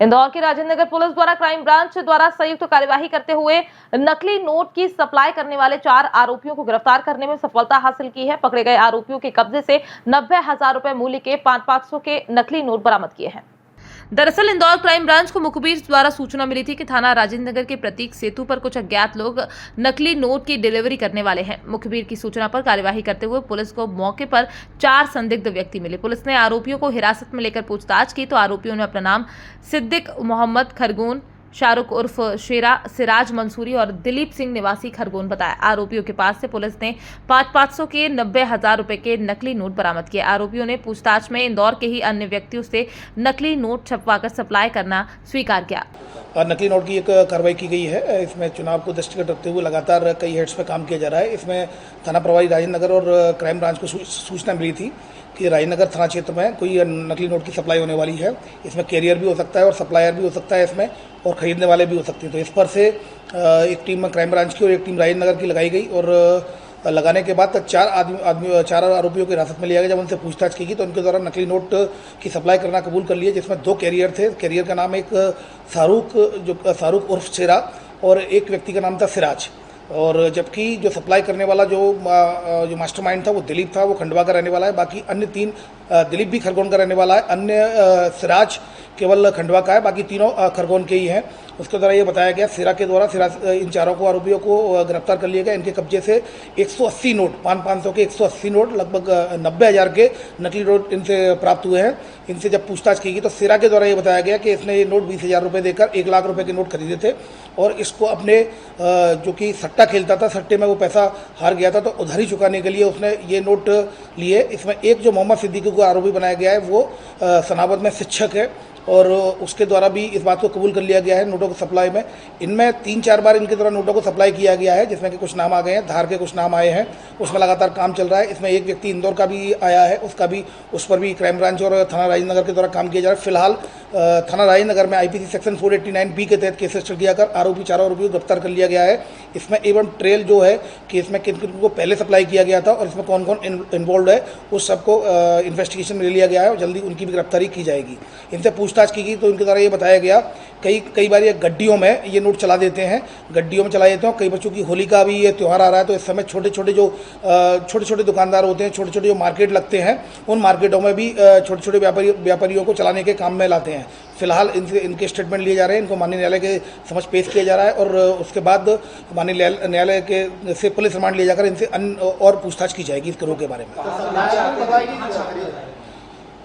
इंदौर की राजेंद्र नगर पुलिस द्वारा crime branch द्वारा संयुक्त कार्यवाही करते हुए नकली नोट की सप्लाई करने वाले 4 आरोपियों को गिरफ्तार करने में सफलता हासिल की है। पकड़े गए आरोपियों के कब्जे से 90,000 रुपए मूल्य के 500 के नकली नोट बरामद किए हैं। दरअसल इंदौर क्राइम ब्रांच को मुखबिर द्वारा सूचना मिली थी कि थाना राजेंद्र नगर के प्रतीक सेतु पर कुछ अज्ञात लोग नकली नोट की डिलीवरी करने वाले हैं। मुखबिर की सूचना पर कार्यवाही करते हुए पुलिस को मौके पर 4 संदिग्ध व्यक्ति मिले। पुलिस ने आरोपियों को हिरासत में लेकर पूछताछ की तो आरोपियों ने अपना नाम सिद्दीक मोहम्मद खरगोन, शाहरुख उर्फ शेरा, सिराज मंसूरी और दिलीप सिंह निवासी खरगोन बताया। आरोपियों के पास से पुलिस ने 500 के 90,000 रुपए के नकली नोट बरामद किए। आरोपियों ने पूछताछ में इंदौर के ही अन्य व्यक्तियों से नकली नोट छपवाकर सप्लाई करना स्वीकार किया। नकली नोट की एक कार्रवाई की गई है। इसमें चुनाव को दृष्टिगत रखते हुए लगातार कई हेड्स पर काम किया जा रहा है। इसमें थाना प्रभारी राजेंद्र नगर और क्राइम ब्रांच को सूचना मिली थी कि राजेंद्र नगर थाना क्षेत्र में कोई नकली नोट की सप्लाई होने वाली है। इसमें कैरियर भी हो सकता है और सप्लायर भी हो सकता है इसमें, और खरीदने वाले भी हो सकते हैं। तो इस पर से एक टीम क्राइम ब्रांच की और एक टीम राजेंद्र नगर की लगाई गई और लगाने के बाद 4 आरोपियों की हिरासत में लिया गया। जब उनसे पूछताछ की गई तो उनके द्वारा नकली नोट की सप्लाई करना कबूल कर लिया, जिसमें 2 कैरियर थे। कैरियर का नाम एक शाहरुख उर्फ शेरा और एक व्यक्ति का नाम था सिराज। और जबकि जो सप्लाई करने वाला जो मास्टरमाइंड था वो दिलीप था, वो खंडवा का रहने वाला है। बाकी अन्य 3, दिलीप भी खरगोन का रहने वाला है, अन्य सिराज केवल खंडवा का है, बाकी तीनों खरगोन के ही हैं। उसके द्वारा ये बताया गया सिरा के द्वारा इन 4 आरोपियों को गिरफ्तार कर लिया गया। इनके कब्जे से 180 नोट, 500 के 180 नोट, लगभग 90,000 के नकली नोट इनसे प्राप्त हुए हैं। इनसे जब पूछताछ की गई तो सिरा के द्वारा ये बताया गया कि इसने ये नोट 20,000 रुपये देकर 1 लाख रुपए के नोट खरीदे थे और इसको अपने जो कि सट्टा खेलता था, सट्टे में वो पैसा हार गया था तो उधारी चुकाने के लिए उसने ये नोट लिए। इसमें एक जो मोहम्मद सिद्दीकी को आरोपी बनाया गया है वो सनावद में शिक्षक है और उसके द्वारा भी इस बात को कबूल कर लिया गया है नोटों को सप्लाई में। इनमें 3-4 बार इनके द्वारा नोटों को सप्लाई किया गया है, जिसमें कि कुछ नाम आ गए हैं, धार के कुछ नाम आए हैं, उसमें लगातार काम चल रहा है। इसमें एक व्यक्ति इंदौर का भी आया है, उस पर भी क्राइम ब्रांच और थाना राजेंद्र नगर के द्वारा काम किया जा रहा है। फिलहाल थाना राजेंद्र नगर में IPC सेक्शन 489B के तहत केस रजिस्टर किया कर 4 आरोपियों को गिरफ्तार कर लिया गया है। इसमें एवं ट्रेल जो है कि इसमें किन किन को पहले सप्लाई किया गया था और इसमें कौन कौन इन्वॉल्व है उस सबको इन्वेस्टिगेशन में ले लिया गया है और जल्दी उनकी भी गिरफ्तारी की जाएगी। इनसे पूछताछ की गई तो इनके द्वारा ये बताया गया कई बार ये गड्डियों में ये नोट चला देते हैं, गड्डियों में चला देते हैं। कई बच्चों की होली का भी ये त्यौहार आ रहा है तो इस समय छोटे छोटे दुकानदार होते हैं, छोटे छोटे जो मार्केट लगते हैं उन मार्केटों में भी छोटे छोटे व्यापारियों को चलाने के काम में लाते हैं। फिलहाल इनके स्टेटमेंट लिए जा रहे हैं, इनको माननीय न्यायालय के समक्ष पेश किया जा रहा है और उसके बाद माननीय न्यायालय के से पुलिस रिमांड लिया जाकर इनसे और पूछताछ की जाएगी इस गिरोह के बारे में।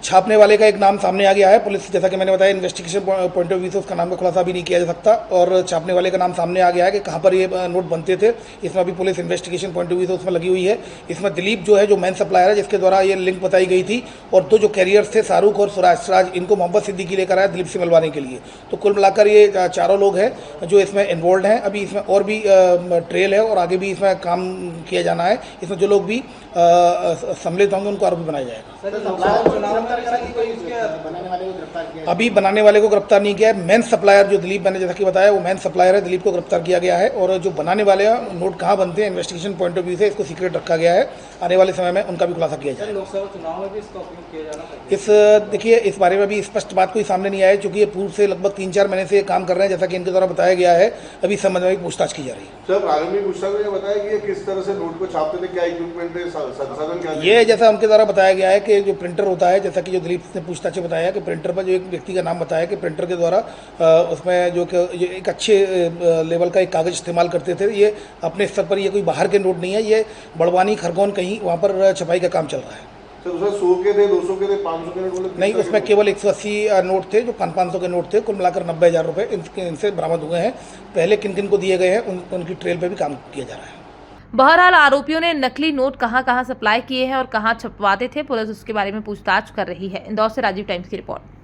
छापने वाले का एक नाम सामने आ गया है। पुलिस, जैसा कि मैंने बताया, इन्वेस्टिगेशन पॉइंट ऑफ व्यू से उसका नाम का खुलासा भी नहीं किया जा सकता और छापने वाले का नाम सामने आ गया है कि कहाँ पर ये नोट बनते थे। इसमें अभी police investigation point of view से उसमें लगी हुई है। इसमें दिलीप जो है, जो मेन सप्लायर है, जिसके द्वारा ये लिंक बताई गई थी, और 2 जो कैरियर्स थे शाहरुख और सिराज, इनको मोहम्मद सिद्दीकी लेकर आया दिलीप से मिलवाने के लिए। तो कुल मिलाकर ये 4 लोग हैं जो इसमें इन्वॉल्व हैं। अभी इसमें और भी ट्रेल है और आगे भी इसमें काम किया जाना है। इसमें जो लोग भी सम्मिलित होंगे उनको आरोपी बनाया जाएगा। अभी बनाने वाले को गिरफ्तार नहीं किया है। मेन सप्लायर जो दिलीप, मैंने जैसा कि बताया, वो मेन सप्लायर है, दिलीप को गिरफ्तार किया गया है। और जो बनाने वाले हैं, नोट कहाँ बनते हैं, इन्वेस्टिगेशन पॉइंट ऑफ व्यू से इसको सीक्रेट रखा गया है। आने वाले समय में उनका भी खुलासा किया जाएगा। लोकसभा चुनाव में भी इसका उपयोग किया जाना देखिए, इस बारे में भी स्पष्ट बात कोई सामने नहीं आई, चूंकि ये पूर्व से लगभग 3-4 महीने से काम कर रहे हैं, जैसा कि इनके द्वारा बताया गया है। अभी इस संबंध में पूछताछ की जा रही है। सर, प्रारंभिक पूछताछ में बताया कि किस तरह से नोट को छापते थे, क्या इक्विपमेंट है, संसाधन क्या है? ये जैसा उनके द्वारा बताया गया है कि जो प्रिंटर होता है, जैसा कि जो दिलीप ने पूछताछ में बताया कि प्रिंटर पर जो एक व्यक्ति का नाम बताया कि प्रिंटर के द्वारा उसमें जो एक अच्छे लेवल का एक कागज़ इस्तेमाल करते थे। ये अपने स्तर पर, ये कोई बाहर के नोट नहीं है, ये बड़वानी खरगोन कहीं वहाँ पर छपाई का काम चल रहा है। सर, उसमें 100 के थे, 200 के थे, 500 के नोट नहीं, उसमें केवल 180 नोट थे जो 500 के नोट थे। कुल मिलाकर 90,000 रुपये इनसे बरामद हुए हैं। पहले किन किन को दिए गए हैं उनकी ट्रेल पर भी काम किया जा रहा है। बहरहाल आरोपियों ने नकली नोट कहां सप्लाई किए हैं और कहां छपवाते थे, पुलिस उसके बारे में पूछताछ कर रही है। इंदौर से राजीव टाइम्स की रिपोर्ट।